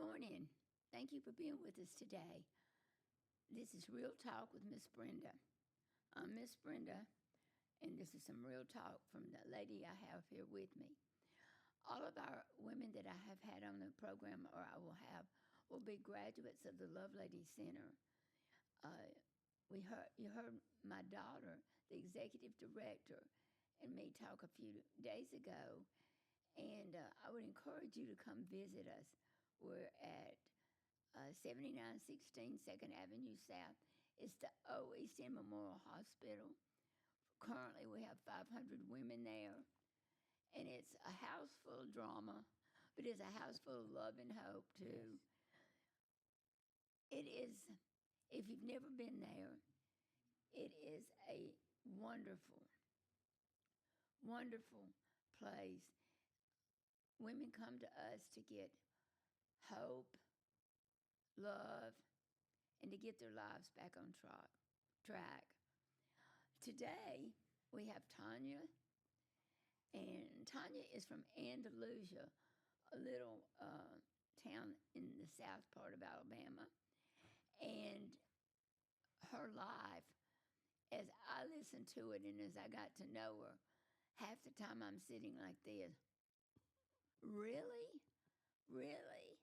morning. Thank you for being with us today. This is Real Talk with Miss Brenda. I'm Miss Brenda, and this is some real talk from the lady I have here with me. All of our women that I have had on the program, or I will have, will be graduates of the Lovelady Center. You heard my daughter, the executive director, and me talk a few days ago, and I would encourage you to come visit us. We're at 7916 2nd Avenue South. It's the East End Memorial Hospital. Currently, we have 500 women there, and it's a house full of drama, but it's a house full of love and hope, too. It is, if you've never been there, it is a wonderful, wonderful place. Women come to us to get hope, love, and to get their lives back on track. Today, we have Tonya, and Tonya is from Andalusia, a little town in the south part of Alabama. And her life, as I listened to it and as I got to know her, half the time I'm sitting like this. Really? Really?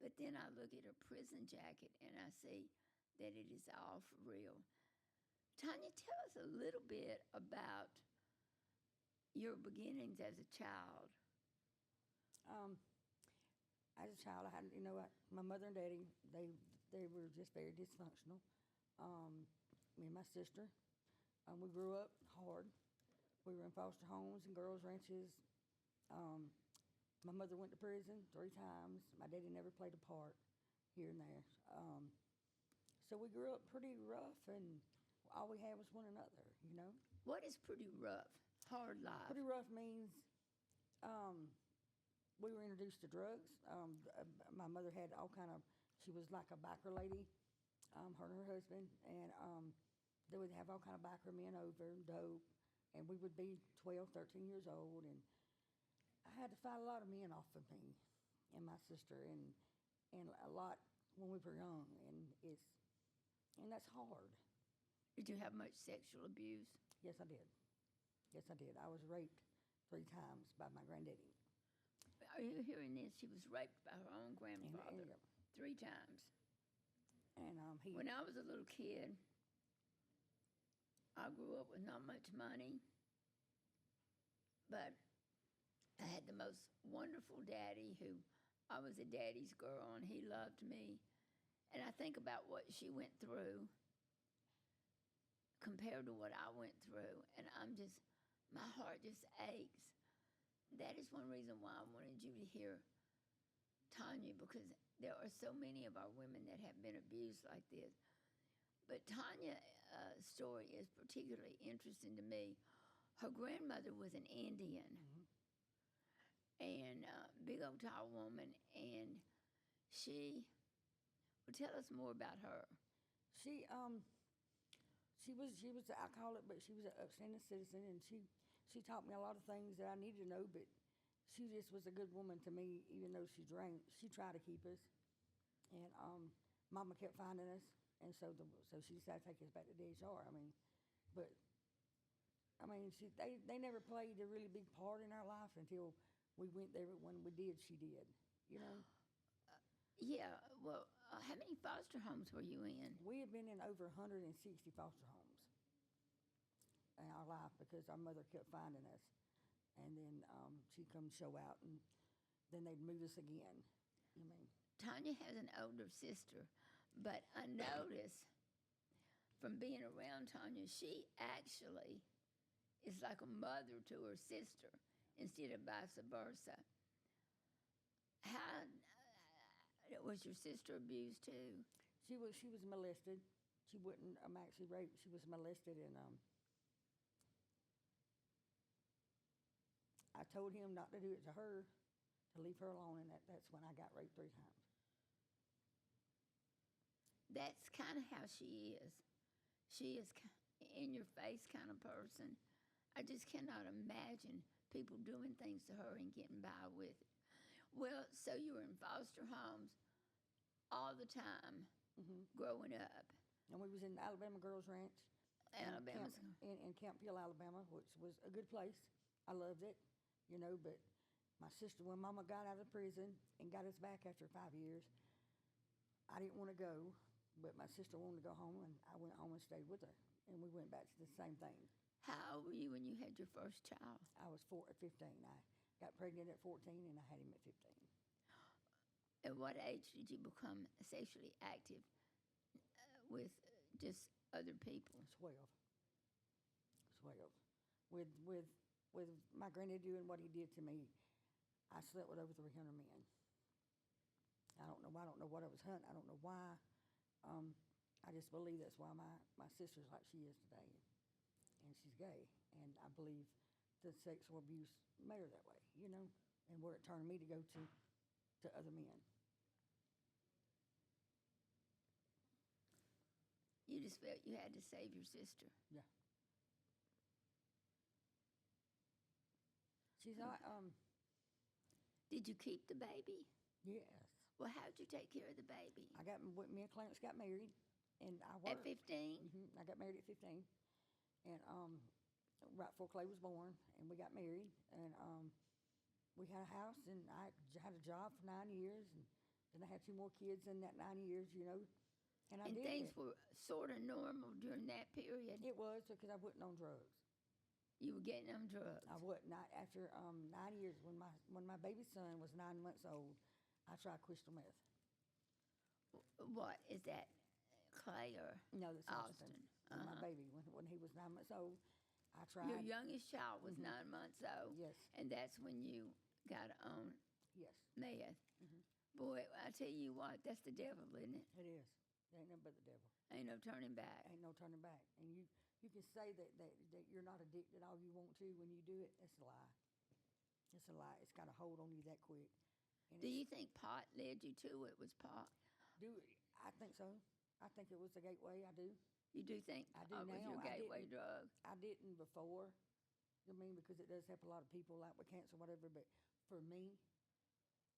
But then I look at her prison jacket and I see that it is all for real. Tonya, tell us a little bit about your beginnings as a child. As a child, I had, my mother and daddy, they were just very dysfunctional. Me and my sister, we grew up hard. We were in foster homes and girls' ranches. My mother went to prison 3 times. My daddy never played a part here and there. So we grew up pretty rough, and all we had was one another. What is pretty rough? Hard life? Pretty rough means we were introduced to drugs. My mother had all kind of, she was like a biker lady, her and her husband, and they would have all kind of biker men over, dope, and we would be 12, 13 years old, and I had to fight a lot of men off of me and my sister, and a lot when we were young, and that's hard. Did you have much sexual abuse? Yes, I did. Yes, I did. I was raped 3 times by my granddaddy. Are you hearing this? She was raped by her own grandfather and 3 times. And when I was a little kid, I grew up with not much money, but I had the most wonderful daddy who, I was a daddy's girl, and he loved me. And I think about what she went through compared to what I went through, and my heart just aches. That is one reason why I wanted you to hear Tonya, because there are so many of our women that have been abused like this. But Tonya's story is particularly interesting to me. Her grandmother was an Indian, and big old tall woman, and she, well, tell us more about her. She was an alcoholic, but she was an upstanding citizen, and she taught me a lot of things that I needed to know, but she just was a good woman to me, even though she drank. She tried to keep us, and Mama kept finding us, and so she decided to take us back to DHR. They never played a really big part in our life until we went there. When we did, she did, Yeah, well, how many foster homes were you in? We have been in over 160 foster homes in our life because our mother kept finding us. And then she'd come show out, and then they'd move us again. Tonya has an older sister, but I notice from being around Tonya, she actually is like a mother to her sister instead of vice versa. How was your sister abused too? She was molested. She wasn't actually raped. She was molested, and I told him not to do it to her, to leave her alone, and that's when I got raped 3 times. That's kind of how she is. She is in your face kind of person. I just cannot imagine people doing things to her and getting by with it. Well, so you were in foster homes all the time growing up. And we was in Alabama Girls Ranch Alabama's. in Campbell, Alabama, which was a good place. I loved it, you know, but my sister, when Mama got out of prison and got us back after 5 years, I didn't want to go, but my sister wanted to go home, and I went home and stayed with her. And we went back to the same thing. How old were you when you had your first child? I was 15. I got pregnant at 14, and I had him at 15. At what age did you become sexually active with just other people? 12. 12. With my granddad doing what he did to me, I slept with over 300 men. I don't know why. I don't know what I was hunting. I don't know why. I just believe that's why my sister's like she is today. And she's gay. And I believe the sexual abuse made her that way, you know, and where it turned me to go to other men. You just felt you had to save your sister. Yeah. She's not, Did you keep the baby? yes. Well, how'd you take care of the baby? Me and Clarence got married, and I worked. At 15? I got married at 15, and right before Clay was born, and we got married, and we had a house, and I had a job for 9 years, and then I had 2 more kids in that 9 years, you know, and I And did things it. were sort of normal during that period. It was because I wasn't on drugs. You were getting on drugs. I wasn't. Not after 9 years, when my baby son was 9 months old, I tried crystal meth. What is that, Clay or No, that's Austin. My baby, when he was 9 months old, I tried. Your youngest child was 9 months old. Yes. And that's when you got on Yes, meth. Boy, I tell you what, that's the devil, isn't it? it is. There ain't nothing but the devil. Ain't no turning back. Ain't no turning back. And you can say that you're not addicted all you want to when you do it. That's a lie. It's a lie. It's got a hold on you that quick. And Do you think pot led you to it? Was pot? I think so. I think it was the gateway. I do. You do think I do pot was now. your gateway drug? I didn't before. I mean, because it does help a lot of people out with cancer, whatever. But for me,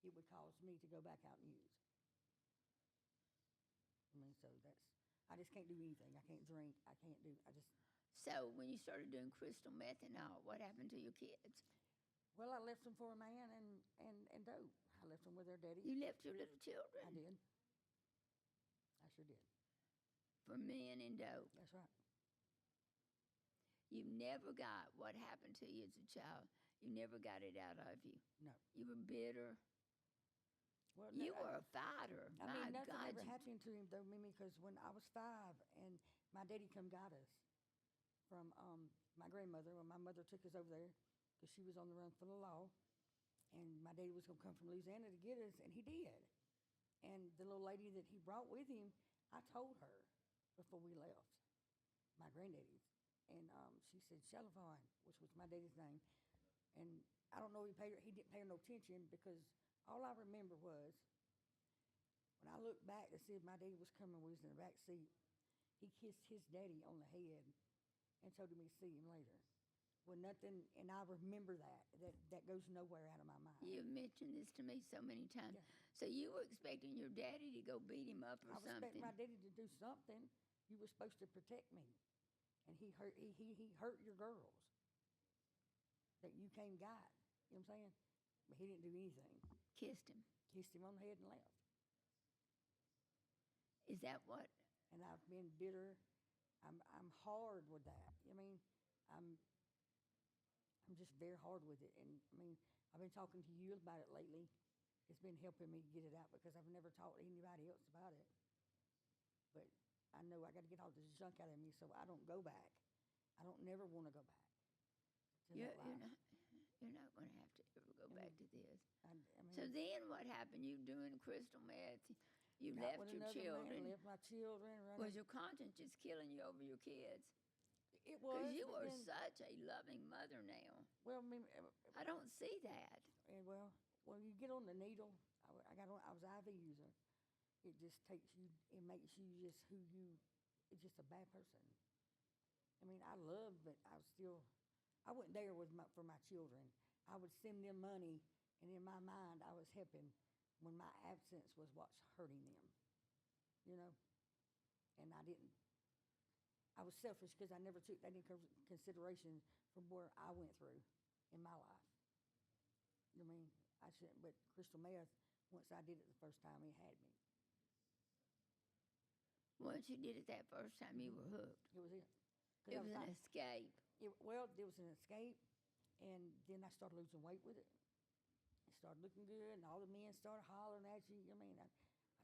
it would cause me to go back out and use. I mean, so I just can't do anything. I can't drink. I just. So when you started doing crystal meth and all, what happened to your kids? Well, I left them for a man and dope. I left them with their daddy. You left your little children? I did. I sure did. For men and dope. That's right. You never got what happened to you as a child. You never got it out of you. No. You were bitter. Well, You were a fighter. I mean, My nothing God, ever happened to him, though, Mimi, because when I was 5 and my daddy come got us from my grandmother, when my mother took us over there because she was on the run for the law, and my daddy was going to come from Louisiana to get us, and he did. And the little lady that he brought with him, I told her before we left, my granddaddy's, and she said, Shalafon, which was my daddy's name. And I don't know if he didn't pay her no attention because all I remember was when I looked back to see if my daddy was coming, we was in the back seat, he kissed his daddy on the head and told him he'd see him later. Well, nothing, and I remember that goes nowhere out of my mind. You've mentioned this to me so many times. Yeah. So you were expecting your daddy to go beat him up or I was something? expecting my daddy to do something. You were supposed to protect me, and he hurt your girls that you came got. You know what I'm saying? But he didn't do anything. Kissed him. Kissed him on the head and left. Is that what? And I've been bitter. I'm hard with that. I mean, I'm just very hard with it. And I mean, I've been talking to you about it lately. It's been helping me get it out because I've never talked to anybody else about it. But I know I got to get all this junk out of me so I don't go back. I don't never want to go back. You're not going to have to ever go back to this. I mean, So then what happened? You doing crystal meth. You got left with your another children. Man, left my children. Was your conscience just killing you over your kids? It was. Because you but are then, such a loving mother now. well, I mean, I don't see that. well, when you get on the needle, I was IV user. It just takes you. It makes you just who you. It's just a bad person. I mean, I love, but I was still. I wasn't there for my children. I would send them money And in my mind, I was helping when my absence was what's hurting them, you know. And I was selfish because I never took that into consideration from where I went through in my life. You know what I mean? I shouldn't, but crystal meth, once I did it the first time, it had me. Once you did it that first time, you were hooked. It was it. It was an escape. Well, there was an escape, and then I started losing weight with it. It started looking good, and all the men started hollering at you. You know what I mean? I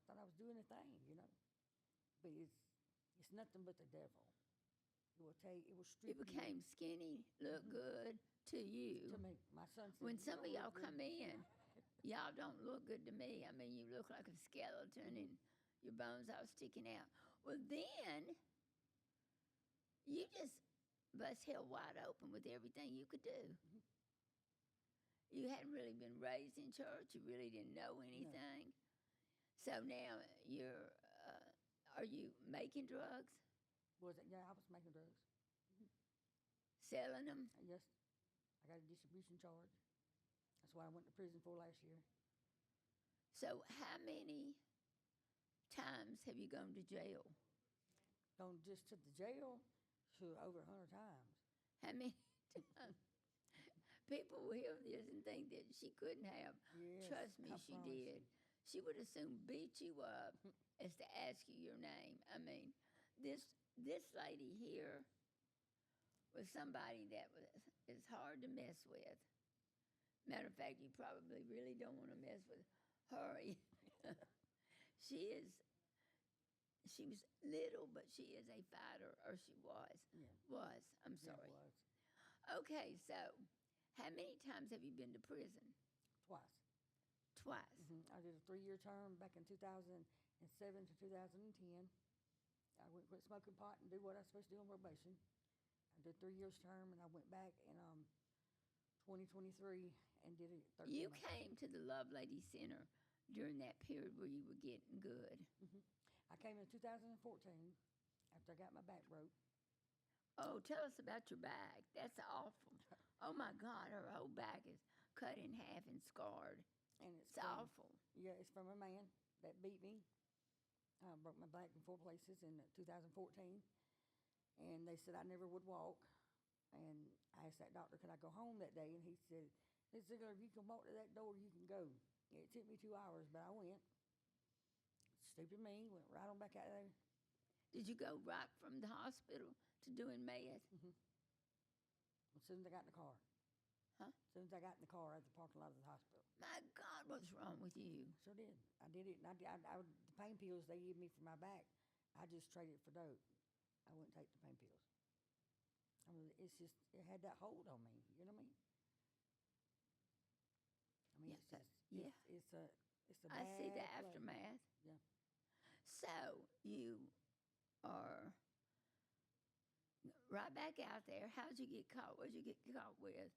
thought I was doing a thing, you know. But it's nothing but the devil. It will strip You became skinny, look good to you. To me, my son said, When some of y'all good." come in, y'all don't look good to me. I mean, you look like a skeleton and your bones all sticking out. Well, then you just bust hell wide open with everything you could do. You hadn't really been raised in church. You really didn't know anything. So now are you making drugs? Was it? Yeah, I was making drugs. Selling them? Yes, I got a distribution charge. That's what I went to prison for last year. So how many times have you gone to jail? Gone just to the jail to over 100 times. How many times? People will hear this and think that she couldn't have. Yes, Trust me, I she promise did. you. She would as soon beat you up as to ask you your name. I mean, this lady here was somebody that is hard to mess with. Matter of fact, you probably really don't want to mess with her. She was little, but she is a fighter, or she was. Yeah. I'm Yeah, sorry. it was. Okay, so how many times have you been to prison? Twice. Twice. I did a 3-year term back in 2007 to 2010. I went quit smoking pot and do what I was supposed to do on probation. I did 3 years term, and I went back in 2023 and did it 13 You months. came to the Lovelady Center during that period where you were getting good. I came in 2014 after I got my back broke. Oh, tell us about your back. That's awful. Oh my God, her whole back is cut in half and scarred. And It's awful. Yeah, it's from a man that beat me. Broke my back in 4 places in 2014. And they said I never would walk. And I asked that doctor, could I go home that day? And he said, Miss Ziglar, if you can walk to that door, you can go. It took me 2 hours, but I went. Stupid me, went right on back out of there. Did you go right from the hospital to doing meth? As soon as I got in the car. Huh? As soon as I got in the car at the parking lot of the hospital. My God, what's wrong with you? Sure did. I did it. And the pain pills they gave me for my back, I just traded for dope. I wouldn't take the pain pills. I mean, it's just, it had that hold on me. You know what I mean? I mean, Yeah, it's a I see the bad place. aftermath. Yeah. So you are right back out there. How'd you get caught? What'd you get caught with?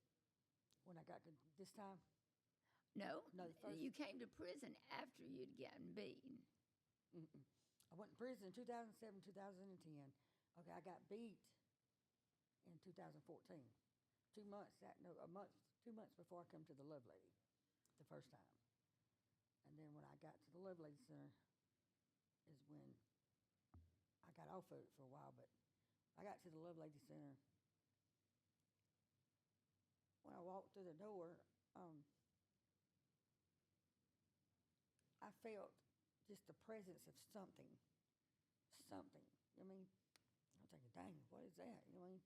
When I got this time, No, No, the first- you came to prison after you'd gotten beaten. I went to prison in 2007, 2010. Okay, I got beat in 2014. 2 months, 2 months before I come to the Lovelady the first time. And then when I got to the Lovelady Center is when I got off of it for a while, but I got to the Lovelady Center. When I walked through the door, I felt just the presence of something. You know what I mean? I'm thinking, dang, what is that? You know what I mean?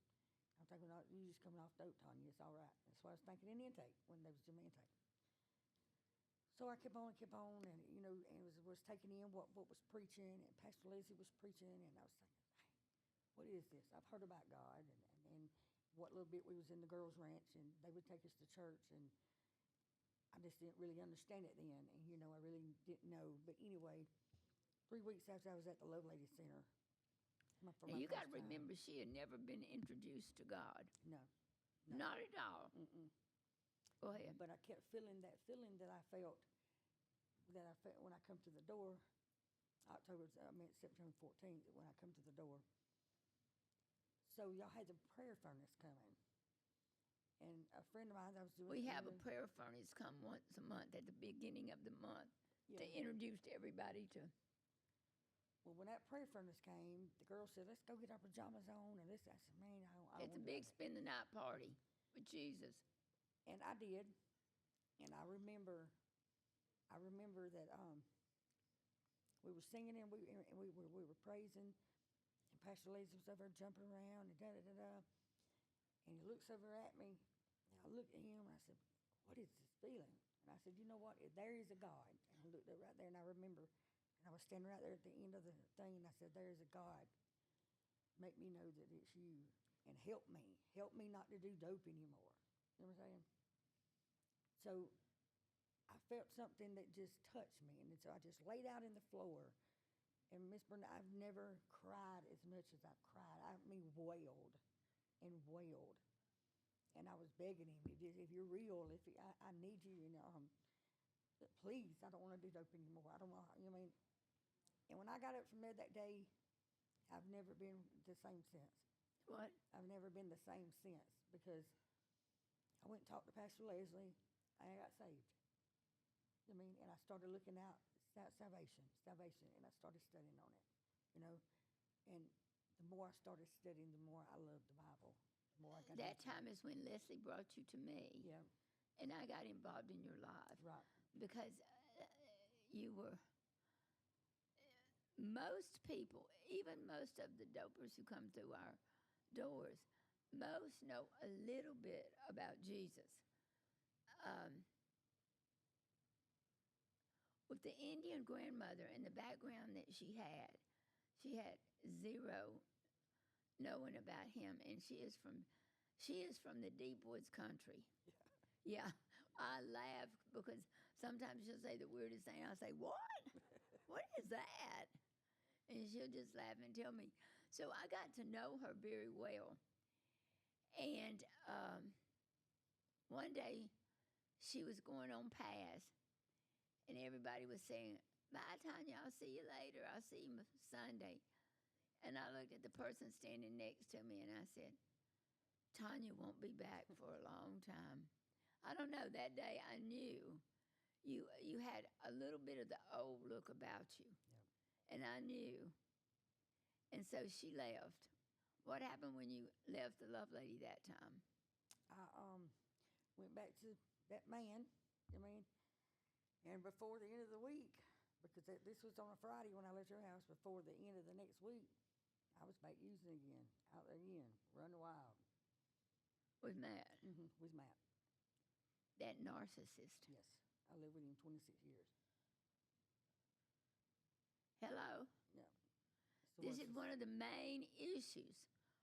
I'm thinking, oh, you just coming off dope, Tonya. It's all right. That's what I was thinking in intake when they was doing intake. So I kept on, and you know, and was taking in what was preaching, and Pastor Lizzie was preaching, and I was thinking, hey, what is this? I've heard about God, and what little bit we was in the girls' ranch, and they would take us to church, and I just didn't really understand it then, and you know, I really didn't know. But anyway, 3 weeks after I was at the Lovelady Center, Now, you got to remember, she had never been introduced to God. No. Not at all. Go ahead. But I kept feeling that feeling that I felt when I come to the door. September 14th when I come to the door. So y'all had the prayer furnace coming, And a friend of mine, I was doing. We have a prayer furnace come once a month at the beginning of the month to introduce everybody to. Well, when that prayer furnace came, the girl said, "Let's go get our pajamas on." And this, I said, "Man, I don't It's a big spend the night party with Jesus. And I did. And I remember that we were singing and we were praising, and Pastor Lazy was over there jumping around and da da da da. And he looks over at me, and I looked at him and I said, "What is this feeling?" And I said, "You know what? There is a God." And I looked right there, and I remember, and I was standing right there at the end of the thing, and I said, "There is a God. Make me know that it's you, and help me. Help me not to do dope anymore." You know what I'm saying? So I felt something that just touched me, and so I just laid out in the floor. And Miss Brenda, I've never cried as much as I've cried. I mean, wailed and wailed. And I was begging him, if you're real, I need you, please, I don't want to do dope anymore. I don't want, you know what I mean? And when I got up from there that day, I've never been the same since. What? I've never been the same since, because I went and talked to Pastor Leslie. I got saved. I mean, and I started looking out salvation, and I started studying on it, you know. And the more I started studying, the more I loved the Bible. The more I got that time is when Leslie brought you to me. Yeah. And I got involved in your life. Right. Because you were, most people, even most of the dopers who come through our doors, most know a little bit about Jesus. With the Indian grandmother and the background that she had zero knowing about him, and she is from the deep woods country. Yeah, I laugh because sometimes she'll say the weirdest thing. I'll say, "What? What is that?" And she'll just laugh and tell me. So I got to know her very well. And one day she was going on past, and everybody was saying, "Bye, Tonya, I'll see you later. I'll see you Sunday." And I looked at the person standing next to me, and I said, "Tonya won't be back for a long time." I don't know, that day I knew you had a little bit of the old look about you. Yep. And I knew. And so she left. What happened when you left the Lovelady that time? I went back to that man, I mean, and before the end of the week, because this was on a Friday when I left your house, before the end of the next week, I was back using again, out there again, running wild. With Matt? Mm-hmm, with Matt. That narcissist? Yes. I lived with him 26 years. Hello? Yeah. This is one of the main issues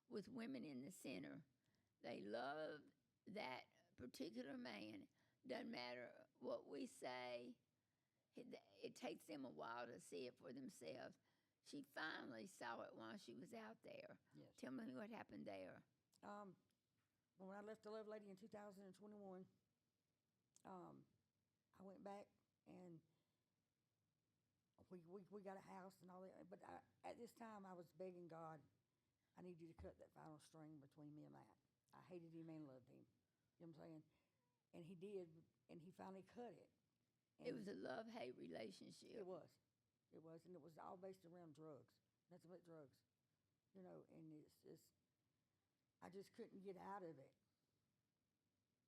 with women in the center. They love that particular man. Doesn't matter what we say. It takes them a while to see it for themselves. She finally saw it while she was out there. Yes. Tell me what happened there. When I left the Lovelady in 2021, I went back and we got a house and all that. But at this time, I was begging God, I need you to cut that final string between me and Matt. I hated him and loved him. You know what I'm saying? And he did, and he finally cut it. And it was a love-hate relationship. It was. And it was all based around drugs. Nothing but drugs. You know, and it's just, I just couldn't get out of it.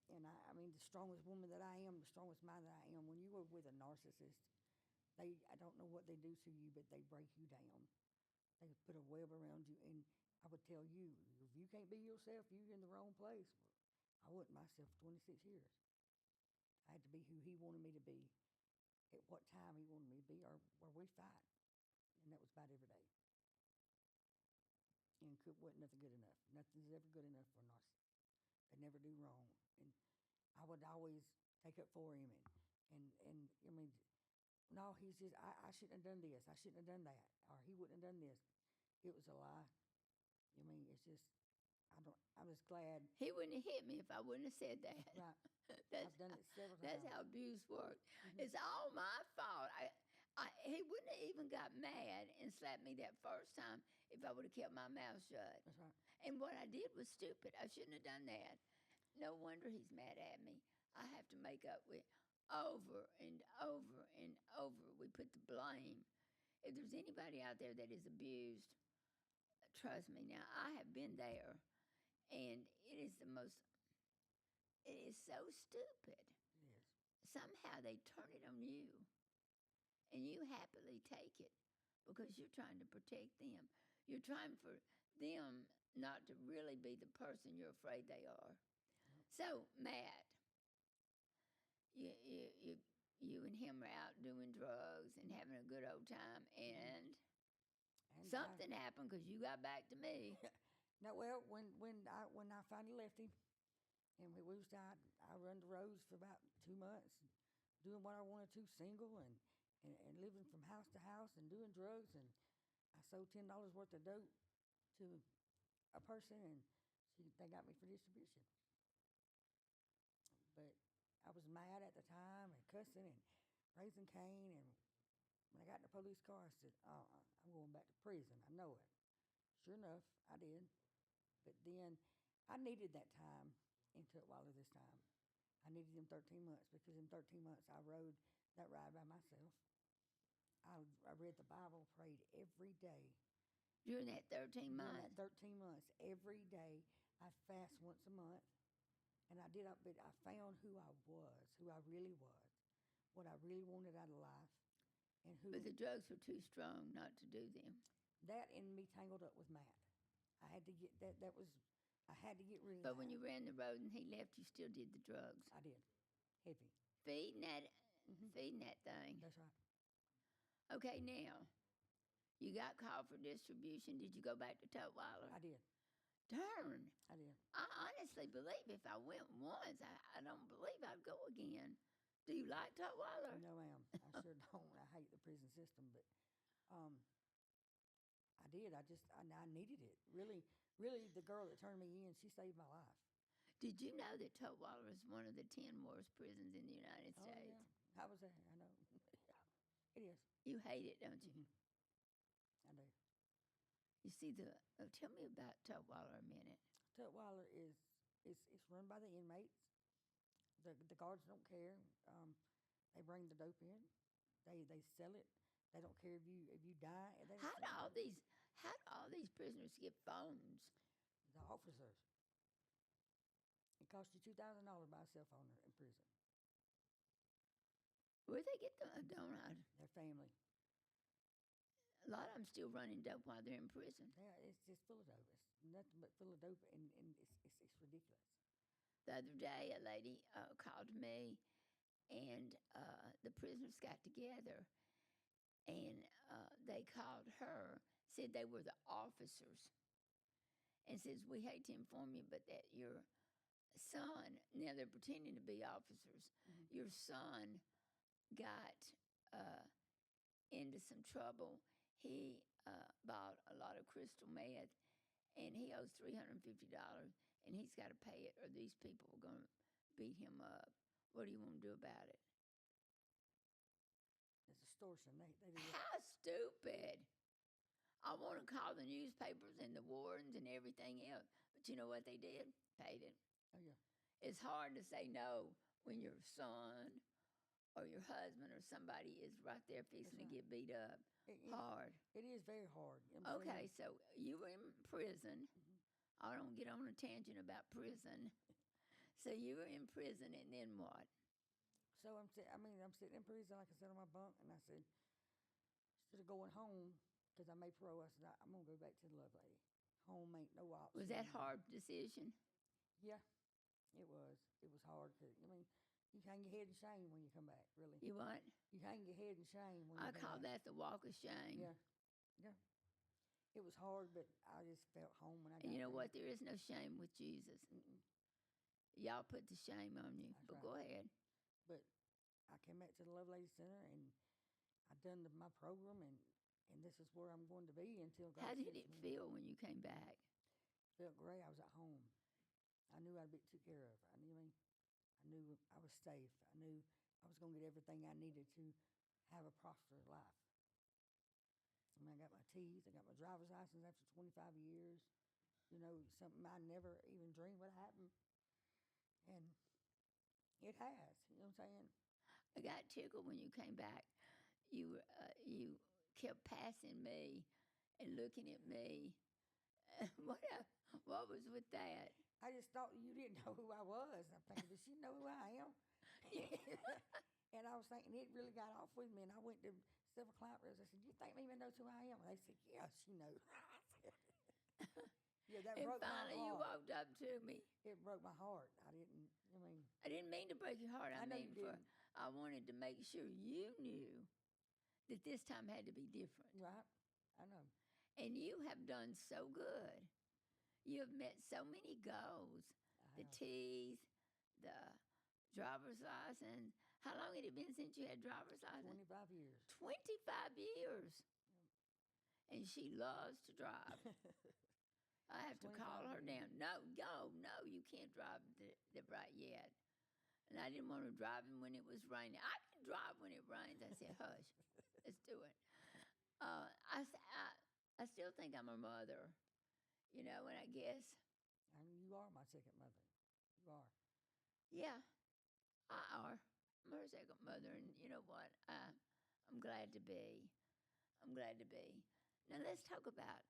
And I mean, the strongest woman that I am, the strongest mind that I am, when you are with a narcissist, I don't know what they do to you, but they break you down. They put a web around you, and I would tell you, if you can't be yourself, you're in the wrong place. I wasn't myself 26 years. I had to be who he wanted me to be, at what time he wanted me to be, or we fight. And that was about every day. And wasn't nothing good enough. Nothing's ever good enough for a narcissist. They never do wrong. And I would always take up for him. And I mean, no, he's just, I shouldn't have done this. I shouldn't have done that. Or he wouldn't have done this. It was a lie. I mean, it's just, I was glad. He wouldn't have hit me if I wouldn't have said that. Right. I've done it several times. That's how abuse works. Mm-hmm. It's all my fault. He wouldn't have even got mad and slapped me that first time if I would have kept my mouth shut. That's right. And what I did was stupid. I shouldn't have done that. no wonder he's mad at me. I have to make up with over and over and over. We put the blame. If there's anybody out there that is abused, trust me. Now I have been there, and it is so stupid. Yes. Somehow they turn it on you, and you happily take it because you're trying to protect them. You're trying for them not to really be the person you're afraid they are. So, Matt, you, you, you, you and him are out doing drugs and having a good old time, and And something happened because you got back to me. no, well, when I finally left him, and we was out, I run the roads for about 2 months, doing what I wanted to, single and living from house to house and doing drugs, and I sold $10 worth of dope to a person, and they got me for distribution. But I was mad at the time and cussing and raising Cain, and when I got in the police car, I said, I'm going back to prison. I know it. Sure enough, I did. But then I needed that time in Tutwiler this time. I needed them 13 months because in 13 months I rode that ride by myself. I read the Bible, prayed every day. During that 13 During months? that 13 months, every day, I fast once a month. And I did, but I found who I was, who I really was, what I really wanted out of life, and who. But the drugs were too strong not to do them. That and me tangled up with Matt. I had to get that. That was, I had to get rid of But that. when you ran the road and he left, you still did the drugs. I did, heavy. Feeding that thing. That's right. Okay, now you got called for distribution. Did you go back to Tutwiler? I did. Darn. I did. I honestly believe if I went once, I don't believe I'd go again. Do you like Tutwiler? No, ma'am. I sure don't. I hate the prison system, but I did. I needed it. Really, really, the girl that turned me in, she saved my life. Did you know that Tutwiler is one of the 10 worst prisons in the United Oh, States? yeah. I was there. I know. It is. You hate it, don't you? I do. You see, tell me about Tutwiler a minute. Tutwiler is it's run by the inmates. The guards don't care. They bring the dope in. They sell it. They don't care if you die. How do all these prisoners get phones? The officers. It costs you $2,000 to buy a cell phone in prison. Where they get them? I don't know. Their family. A lot of them still running dope while they're in prison. Yeah, it's just full of dope. It's nothing but full of dope, and it's ridiculous. The other day, a lady called me, and the prisoners got together, and they called her, said they were the officers, and says, we hate to inform you, but that your son, now they're pretending to be officers, your son got into some trouble. He bought a lot of crystal meth, and he owes $350, and he's got to pay it, or these people are going to beat him up. What do you want to do about it? It's extortion. They do How stupid! I want to call the newspapers and the wardens and everything else, but you know what they did? Paid it. Oh, yeah. It's hard to say no when your son or your husband or somebody is right there fixing to get beat up. Hard. It is very hard. You know Okay, so you were in prison. I don't get on a tangent about prison. So you were in prison, and then what? So I'm sitting in prison, like I said, on my bunk, and I said, instead of going home, because I made parole, I said, I'm going to go back to the Lovelady. Home ain't no option. Was that hard decision? Yeah, it was. It was hard. You hang your head in shame when you come back, really. You what? You hang your head in shame when you I come call back. that the walk of shame. Yeah, yeah. It was hard, but I just felt home when I got And you know there. what? There is no shame with Jesus. Y'all put the shame on you. That's But right. go ahead. But I came back to the Lovelady Center, and I done my program, and this is where I'm going to be until God How did sends it me. feel when you came back? Felt great. I was at home. I knew I'd be took care of. I knew I was safe. I knew I was going to get everything I needed to have a prosperous life. I got my teeth. I got my driver's license after 25 years. You know, something I never even dreamed would happen. It has. You know what I'm saying? I got tickled when you came back. You kept passing me and looking at me. What was with that? I just thought you didn't know who I was. I'm thinking, does she know who I am? And I was thinking it really got off with me. And I went to several client reps. I said, "You think Mimi knows who I am?" And they said, "Yeah, she knows." Yeah, that And broke my finally, you heart. walked up to me. It broke my heart. I didn't. I mean, I didn't mean to break your heart. I know you didn't. I wanted to make sure you knew that this time had to be different. Right? I know. And you have done so good. You have met so many goals. I The have. teeth, the driver's license. How long had it been since you had driver's license? 25 years. 25 years. And she loves to drive. I have to call her 25 years. down. No, you can't drive the right yet. And I didn't want to drive him when it was raining. I can drive when it rains. I said, hush, let's do it. I still think I'm her mother, and I guess, And you are my second mother. You are. yeah, I are. I'm her second mother, and you know what? I'm glad to be. I'm glad to be. Now let's talk about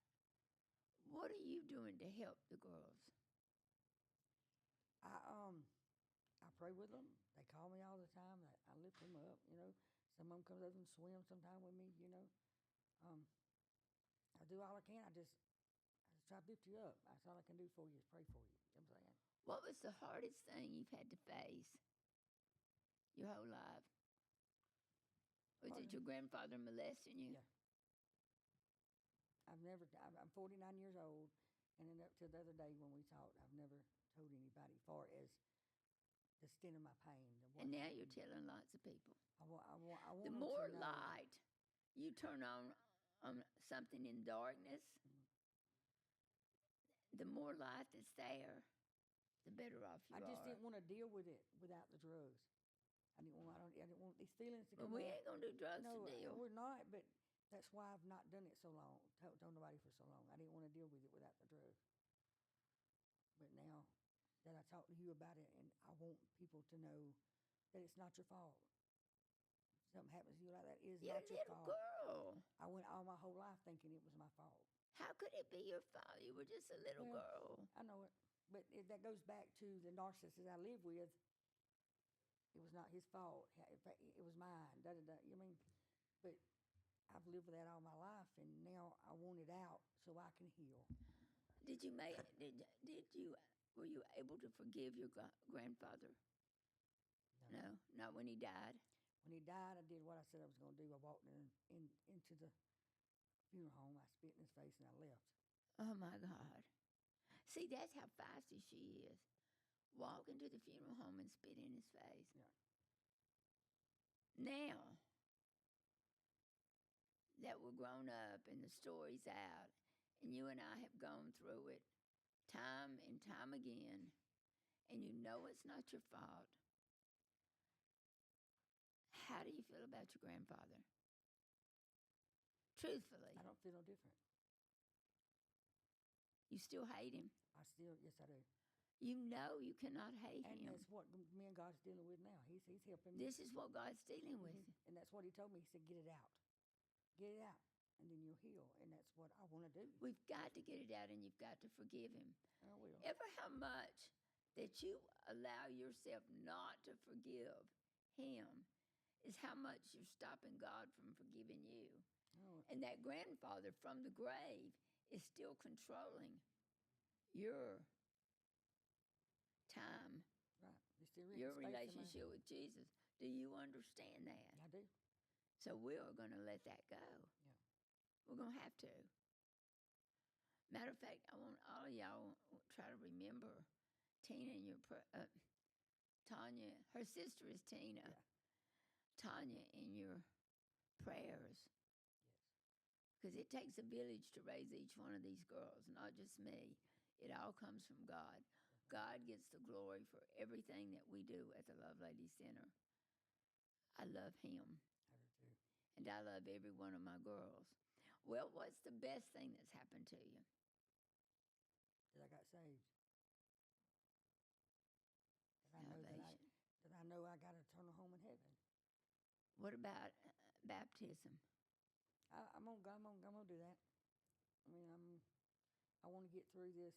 what are you doing to help the girls? I pray with them. They call me all the time. I lift them up. Some of them comes over and swim sometime with me. Um, I do all I can. I just try to lift you up. That's all I can do for you is pray for you. You know what I'm saying? What was the hardest thing you've had to face your whole life? Was it your grandfather molesting you? Yeah. I'm 49 years old, and then up to the other day when we talked, I've never told anybody as far as the extent of my pain. And now you're telling lots of people. I want The them more to know. light you turn on something in darkness, the more light that's there, the better off you I are. just didn't want to deal with it without the drugs. I didn't want these feelings to But come we up. ain't gonna do drugs No, to deal. we're not. But that's why I've not done it so long. Told nobody for so long. I didn't want to deal with it without the drugs. But now that I talked to you about it, and I want people to know that it's not your fault. Something happens to you like that, it is You're not a your little fault. girl. I went all my whole life thinking it was my fault. How could it be your fault? You were just a little Well, girl. I know it, but that goes back to the narcissist I live with. It was not his fault. In fact, it was mine. Da da da. You mean? But I've lived with that all my life, and now I want it out so I can heal. Did you were you able to forgive your grandfather? No, not when he died. When he died, I did what I said I was going to do. I walked into the funeral home. I spit in his face, and I left. Oh my God. See, that's how feisty she is. Walk into the funeral home and spit in his face. Yeah. Now that we're grown up and the story's out, and you and I have gone through it time and time again, and you know it's not your fault, how do you feel about your grandfather? Truthfully. I don't feel no different. You still hate him. Yes, I do. You know you cannot hate And him. that's what me and God's dealing with now. He's helping me. This is what God's dealing with. And that's what he told me. He said, get it out. Get it out, and then you'll heal. And that's what I want to do. We've got to get it out, and you've got to forgive him. I will. Ever how much that you allow yourself not to forgive him is how much you're stopping God from forgiving you. Oh, And that grandfather from the grave is still controlling your time, right. It's still your space in my- relationship with Jesus. Do you understand that? I do. So we are going to let that go. Yeah. We're going to have to. Matter of fact, I want all of y'all try to remember Tina and Tonya. Her sister is Tina. Yeah. Tonya in your prayers. Yes. Because it takes a village to raise each one of these girls, not just me. It all comes from God. God gets the glory for everything that we do at the Lovelady Center. I love him. I do too. And I love every one of my girls. Well, what's the best thing that's happened to you? That I got saved. That I know What about baptism? I'm gonna do that. I mean, I want to get through this.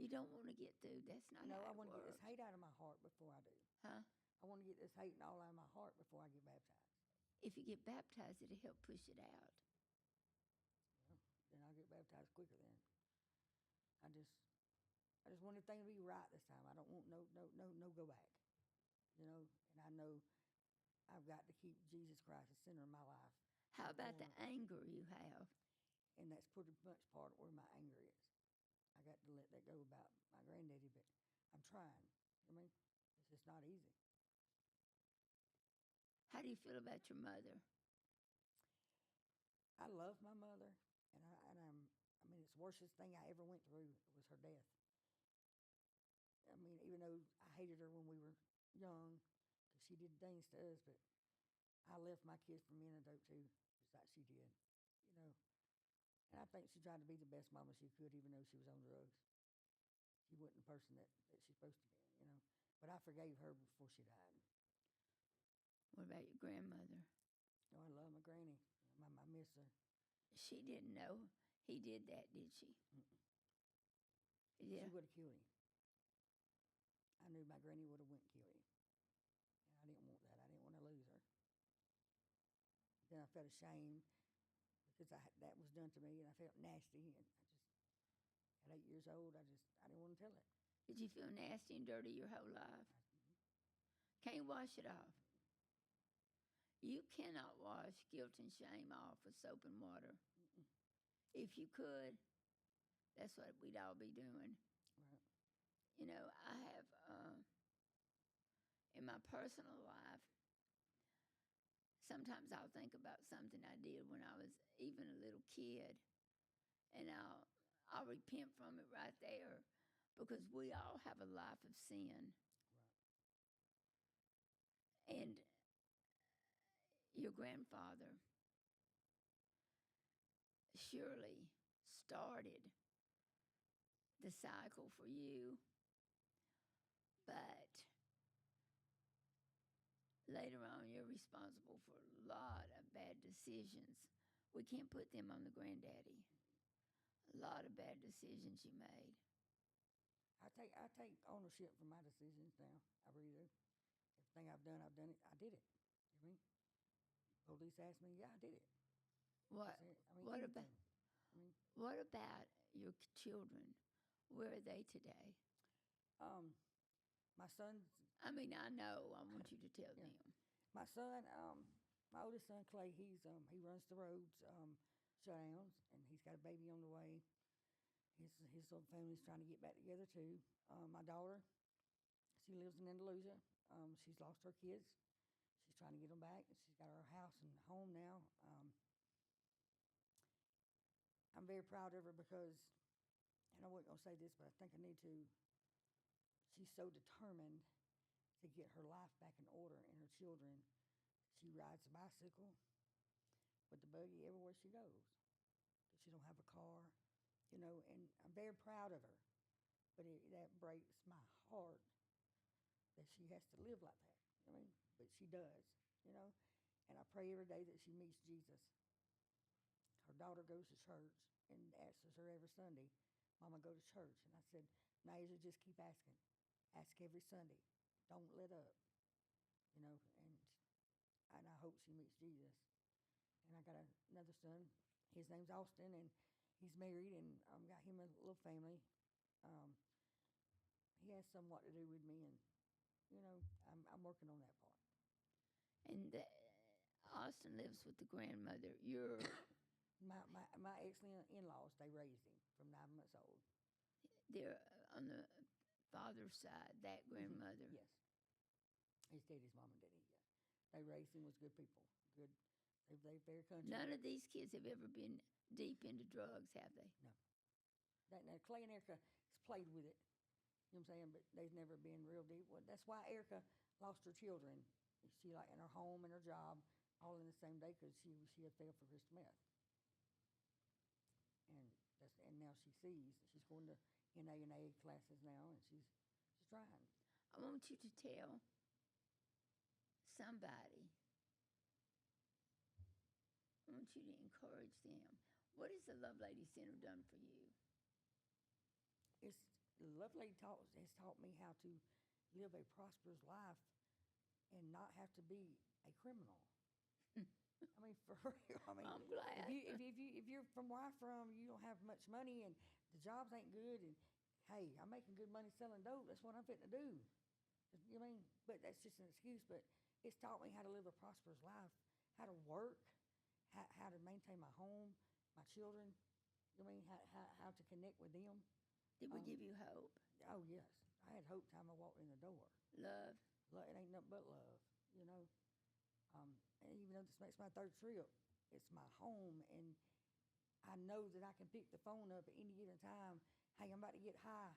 You don't want to get through. That's not No, how I it want to get this works. hate out of my heart before I do. Huh? I want to get this hate and all out of my heart before I get baptized. If you get baptized, it'll help push it out. Well, then I'll get baptized quicker. Then I just I just want everything to be right this time. I don't want no go back. You know, and I know I've got to keep Jesus Christ the center of my life. How about the Before- anger you have? And that's pretty much part of where my anger is. I got to let that go about my granddaddy, but I'm trying. I mean, it's just not easy. How do you feel about your mother? I love my mother, I mean, it's the worstest thing I ever went through was her death. I mean, even though I hated her when we were young, because she did things to us, but I left my kids for me and a dope too, just like she did, you know. And I think she tried to be the best mama she could, even though she was on drugs. She wasn't the person that she's supposed to be, you know. But I forgave her before she died. What about your grandmother? Oh, I love my granny. I miss her. She didn't know he did that, did she? Mm-mm. Yeah. She would have killed him. I knew my granny would have went and killed him. And I didn't want that. I didn't want to lose her. Then I felt ashamed because that was done to me, and I felt nasty. And at 8 years old, I didn't want to tell it. Did you feel nasty and dirty your whole life? Can't wash it off. You cannot wash guilt and shame off with soap and water. Mm-mm. If you could, that's what we'd all be doing. Right. You know, I have, in my personal life, sometimes I'll think about something I did when I was even a little kid, and I'll repent from it right there, because we all have a life of sin. Right. And your grandfather surely started the cycle for you, but later on you're responsible for a lot of bad decisions. We can't put them on the granddaddy. A lot of bad decisions you made. I take ownership for my decisions now. I really do. Everything I've done it. I did it. You mean? Police asked me, yeah, I did it. What? I mean, What anything. about? What about your children? Where are they today? My son. I mean, I know. I want you to tell Yeah. them. My son, my oldest son Clay, he runs the roads, shutdowns, and he's got a baby on the way. His little family's trying to get back together too. My daughter, she lives in Andalusia. She's lost her kids. She's trying to get them back. She's got her house and home now. I'm very proud of her because, and I wasn't gonna say this, but I think I need to. She's so determined to get her life back in order and her children. She rides a bicycle with the buggy everywhere she goes. Because she don't have a car, you know, and I'm very proud of her. But that breaks my heart that she has to live like that. I mean, but she does, you know. And I pray every day that she meets Jesus. Her daughter goes to church and asks her every Sunday, Mama, go to church. And I said, Naja, just keep asking. Ask every Sunday. Don't let up, you know. And I hope she meets Jesus. And I got another son. His name's Austin, and he's married, and got him a little family. He has somewhat to do with me, and you know, I'm working on that part. And Austin lives with the grandmother. Your My excellent in-laws, they raised him from 9 months old. they're on the father's side. That grandmother. Yes. His daddy's mom and daddy. Yeah. They raised him was good people. Good. They very country. None of these kids have ever been deep into drugs, have they? No. Now Clay and Erica has played with it. You know what I'm saying? But they've never been real deep. Well, that's why Erica lost her children. She like in her home and her job all in the same day because she had fell for crystal meth. And now she sees. She's going to NA classes now, and she's trying. I want you to tell somebody you to encourage them. What has the Lovelady Center done for you? It's the Lovelady has taught me how to live a prosperous life and not have to be a criminal. I mean, for real. I mean, I'm glad. if you're from where I'm from, you don't have much money and the jobs ain't good, and hey, I'm making good money selling dope. That's what I'm fitting to do. You know what I mean? But that's just an excuse. But it's taught me how to live a prosperous life, how to work, how to maintain my home, my children. You know what I mean? How to connect with them. Did we give you hope? Oh yes, I had hope time I walked in the door. Love? It ain't nothing but love, you know. And even though this makes my third trip, it's my home, and I know that I can pick the phone up at any given time. Hey, I'm about to get high.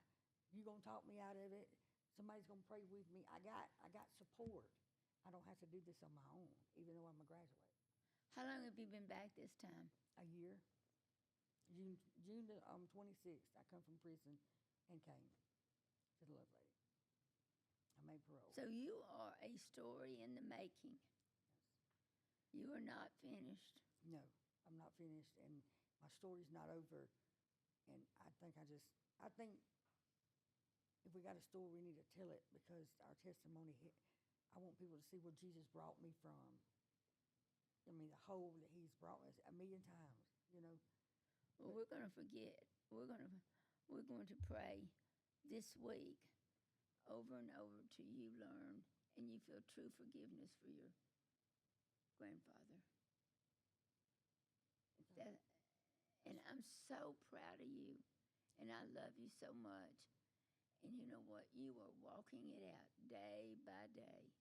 You gonna talk me out of it? Somebody's gonna pray with me. I got support. I don't have to do this on my own, even though I'm a graduate. How long have you been back this time? A year. June the 26th, I come from prison and came to the Lovelady. I made parole. So you are a story in the making. Yes. You are not finished. No, I'm not finished, and my story's not over. And I think if we got a story, we need to tell it, because our testimony, I want people to see where Jesus brought me from. I mean, the hole that he's brought us 1,000,000 times, you know. Well, we're going to forget. We're going to pray this week over and over till you learn and you feel true forgiveness for your grandfather. And I'm so proud of you, and I love you so much. And you know what? You are walking it out day by day,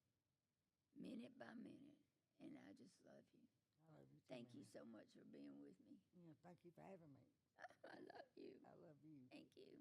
minute by minute, and I just love you. I love you too. Thank you so much for being with me. Yeah, thank you for having me. I love you. I love you. Thank you.